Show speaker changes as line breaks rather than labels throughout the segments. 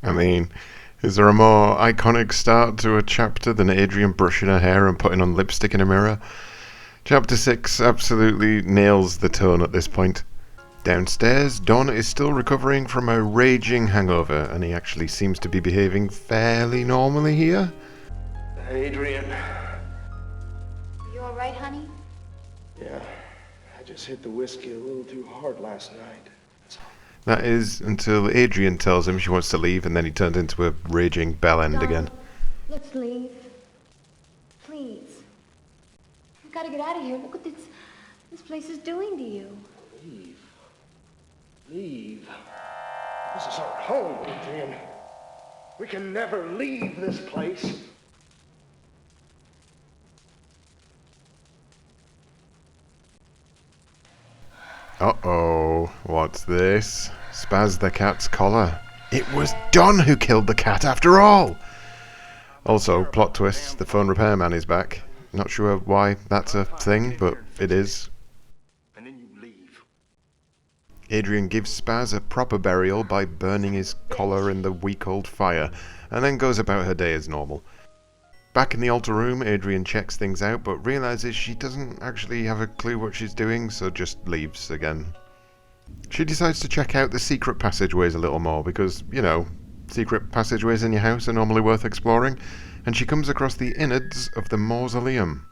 I mean, is there a more iconic start to a chapter than Adrienne brushing her hair and putting on lipstick in a mirror? Chapter 6 absolutely nails the tone at this point. Downstairs, Don is still recovering from a raging hangover, and he actually seems to be behaving fairly normally here.
Adrienne.
You alright, honey?
Yeah, I just hit the whiskey a little too hard last night.
That is until Adrienne tells him she wants to leave, and then he turns into a raging bell end again.
Let's leave. Please. We've got to get out of here. Look what this place is doing to you.
Leave. Leave. This is our home, Adrienne. We can never leave this place.
Uh-oh, what's this? Spaz the cat's collar. It was Don who killed the cat after all! Also, plot twist, the phone repairman is back. Not sure why that's a thing, but it is.
And then you leave.
Adrienne gives Spaz a proper burial by burning his collar in the week-old fire, and then goes about her day as normal. Back in the altar room, Adrienne checks things out, but realizes she doesn't actually have a clue what she's doing, so just leaves again. She decides to check out the secret passageways a little more, because, you know, secret passageways in your house are normally worth exploring, and she comes across the innards of the mausoleum.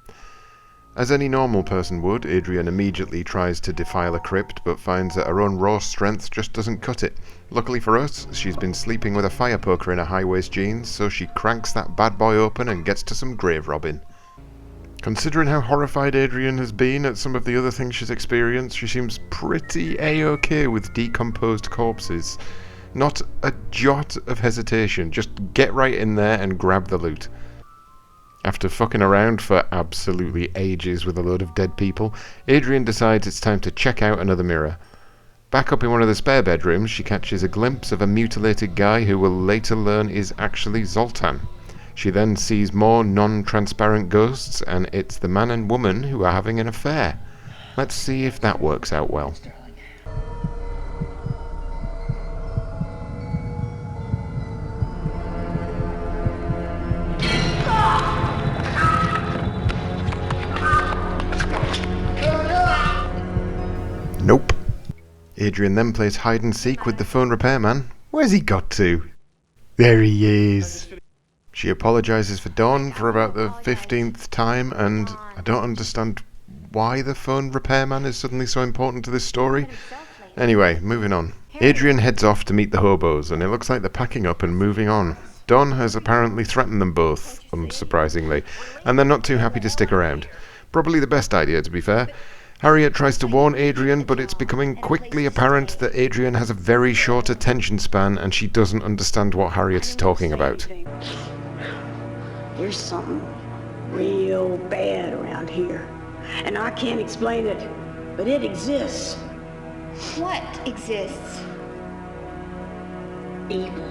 As any normal person would, Adrienne immediately tries to defile a crypt, but finds that her own raw strength just doesn't cut it. Luckily for us, she's been sleeping with a fire poker in her high-waist jeans, so she cranks that bad boy open and gets to some grave robbing. Considering how horrified Adrienne has been at some of the other things she's experienced, she seems pretty A-okay with decomposed corpses. Not a jot of hesitation, just get right in there and grab the loot. After fucking around for absolutely ages with a load of dead people, Adrienne decides it's time to check out another mirror. Back up in one of the spare bedrooms, she catches a glimpse of a mutilated guy who will later learn is actually Zoltan. She then sees more non-transparent ghosts, and it's the man and woman who are having an affair. Let's see if that works out well. Nope. Adrienne then plays hide and seek with the phone repairman. Where's he got to? There he is. She apologizes for Dawn for about the 15th time, and I don't understand why the phone repairman is suddenly so important to this story. Anyway, moving on. Adrienne heads off to meet the hobos, and it looks like they're packing up and moving on. Dawn has apparently threatened them both, unsurprisingly, and they're not too happy to stick around. Probably the best idea, to be fair. Harriet tries to warn Adrienne, but it's becoming quickly apparent that Adrienne has a very short attention span and she doesn't understand what Harriet is talking about.
There's something real bad around here, and I can't explain it, but it exists.
What exists?
Evil.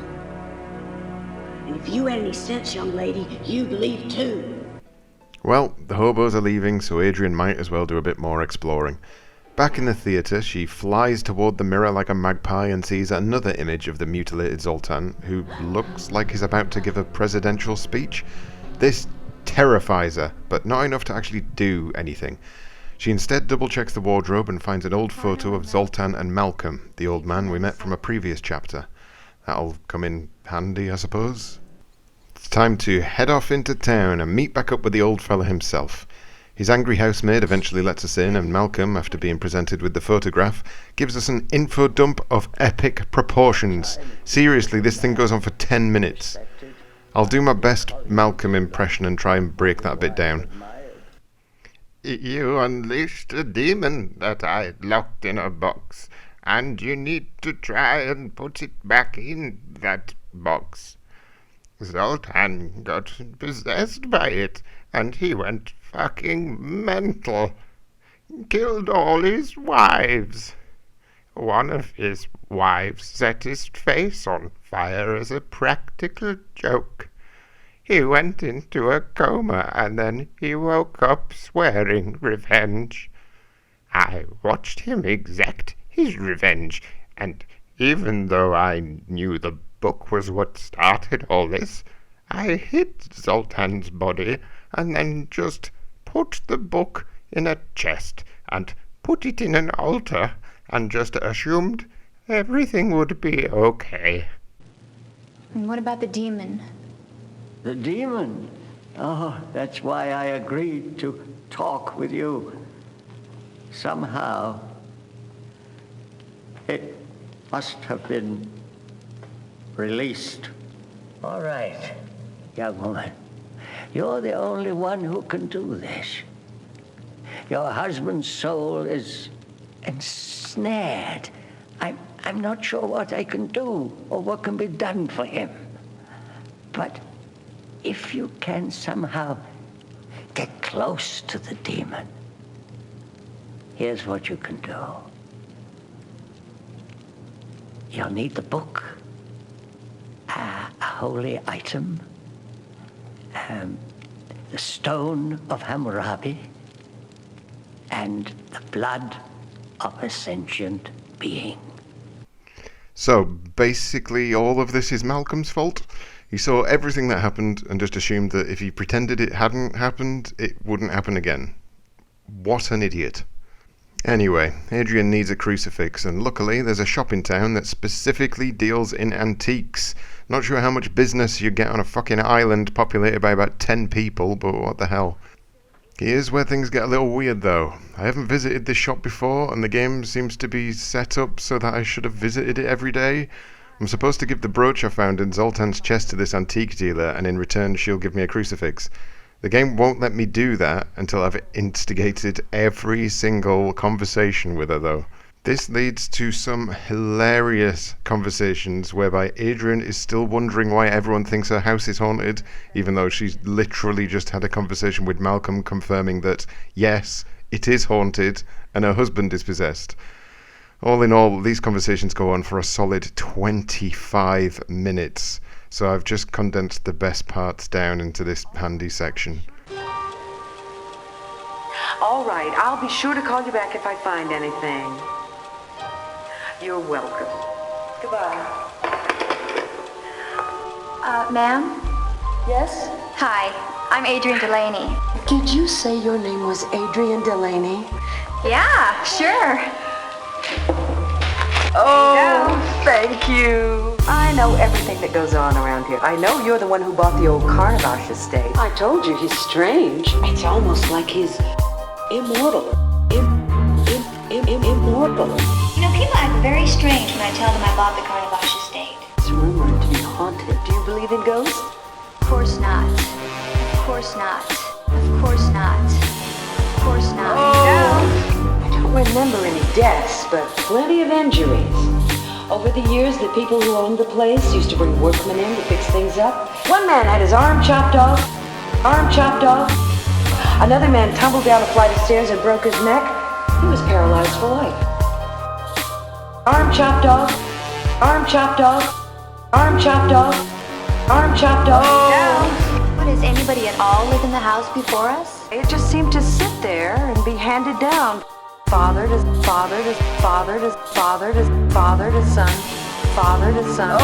And if you had any sense, young lady, you'd leave too.
Well, the hobos are leaving, so Adrienne might as well do a bit more exploring. Back in the theatre, she flies toward the mirror like a magpie and sees another image of the mutilated Zoltan, who looks like he's about to give a presidential speech. This terrifies her, but not enough to actually do anything. She instead double-checks the wardrobe and finds an old photo of Zoltan and Malcolm, the old man we met from a previous chapter. That'll come in handy, I suppose. It's time to head off into town and meet back up with the old fella himself. His angry housemaid eventually lets us in, and Malcolm, after being presented with the photograph, gives us an info dump of epic proportions. Seriously, this thing goes on for 10 minutes. I'll do my best Malcolm impression and try and break that bit down.
You unleashed a demon that I locked in a box, and you need to try and put it back in that box. Zoltan got possessed by it, and he went fucking mental. Killed all his wives. One of his wives set his face on fire as a practical joke. He went into a coma, and then he woke up swearing revenge. I watched him exact his revenge, and even though I knew the book was what started all this. I hid Zoltan's body and then just put the book in a chest and put it in an altar and just assumed everything would be okay.
And what about the demon?
The demon? Oh, that's why I agreed to talk with you. Somehow, it must have been released. All right, young woman. You're the only one who can do this. Your husband's soul is ensnared. I'm not sure what I can do or what can be done for him. But if you can somehow get close to the demon, here's what you can do. You'll need the book, a holy item, the stone of Hammurabi, and the blood of a sentient being.
So, basically all of this is Malcolm's fault? He saw everything that happened and just assumed that if he pretended it hadn't happened, it wouldn't happen again. What an idiot. Anyway, Adrienne needs a crucifix, and luckily there's a shop in town that specifically deals in antiques. Not sure how much business you get on a fucking island populated by about 10 people, but what the hell. Here's where things get a little weird though. I haven't visited this shop before, and the game seems to be set up so that I should have visited it every day. I'm supposed to give the brooch I found in Zoltan's chest to this antique dealer, and in return she'll give me a crucifix. The game won't let me do that until I've instigated every single conversation with her though. This leads to some hilarious conversations whereby Adrienne is still wondering why everyone thinks her house is haunted, even though she's literally just had a conversation with Malcolm confirming that, yes, it is haunted and her husband is possessed. All in all, these conversations go on for a solid 25 minutes, so I've just condensed the best parts down into this handy section.
All right, I'll be sure to call you back if I find anything. You're welcome. Goodbye.
Ma'am?
Yes?
Hi, I'm Adrienne Delaney.
Did you say your name was Adrienne Delaney?
Yeah, sure.
Oh, thank you. I know everything that goes on around here. I know you're the one who bought the old Carnavash estate. I told you he's strange. It's almost like he's immortal. Immortal.
You know, people act very strange when I tell them I bought the Carnavash estate.
It's rumored to be haunted. Do you believe in ghosts?
Of course not. Of course not. Of course not. Of course not.
I don't remember any deaths, but plenty of injuries. Over the years, the people who owned the place used to bring workmen in to fix things up. One man had his arm chopped off. Another man tumbled down a flight of stairs and broke his neck. He was paralyzed for life. Arm chopped off.
What, does anybody at all live in the house before us?
It just seemed to sit there and be handed down. Father to son.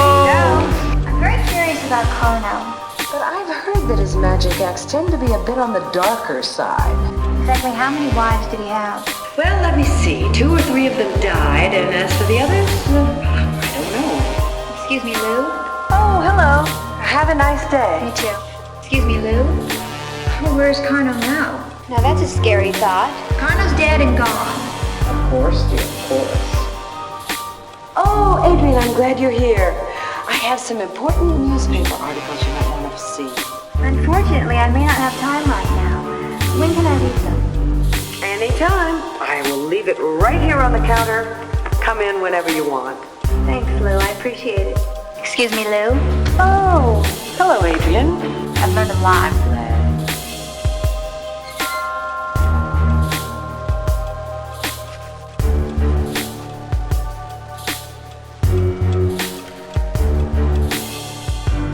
I'm very curious about Carno.
But I've heard that his magic acts tend to be a bit on the darker side.
Exactly how many wives did he have?
Well, let me see. 2 or 3 of them died, and as for the others, I don't know.
Excuse me, Lou?
Oh, hello. Have a nice day.
Me too. Excuse me, Lou? Well, where's Carno now? Now that's a scary thought. Carno's dead and gone.
Of course, dear, of course. Oh, Adrienne, I'm glad you're here. I have some important newspaper articles you might want to see.
Unfortunately, I may not have time right now. When can I read them?
Anytime. I will leave it right here on the counter. Come in whenever you want.
Thanks, Lou. I appreciate it. Excuse me, Lou?
Oh, hello, Adrienne.
I've learned a lot. I'm glad.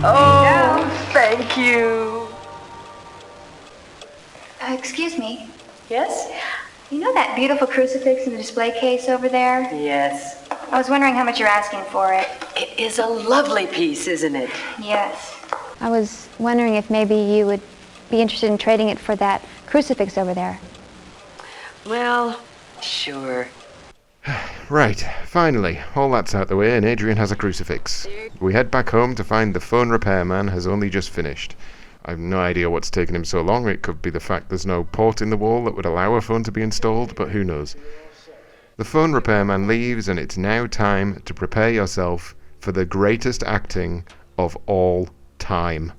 Oh, thank you.
Excuse me.
Yes?
You know that beautiful crucifix in the display case over there?
Yes.
I was wondering how much you're asking for it.
It is a lovely piece, isn't it?
Yes. I was wondering if maybe you would be interested in trading it for that crucifix over there.
Well, sure.
Right, finally, all that's out the way and Adrienne has a crucifix. We head back home to find the phone repairman has only just finished. I've no idea what's taken him so long. It could be the fact there's no port in the wall that would allow a phone to be installed, but who knows. The phone repairman leaves and it's now time to prepare yourself for the greatest acting of all time.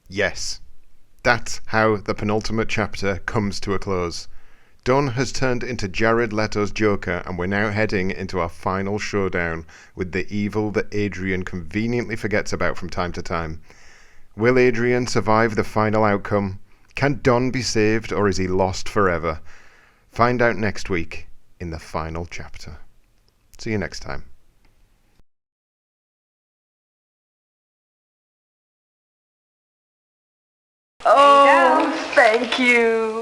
Yes, that's how the penultimate chapter comes to a close. Dunn has turned into Jared Leto's Joker and we're now heading into our final showdown with the evil that Adrienne conveniently forgets about from time to time. Will Adrienne survive the final outcome? Can Dunn be saved or is he lost forever? Find out next week in the final chapter. See you next time.
Oh, thank you.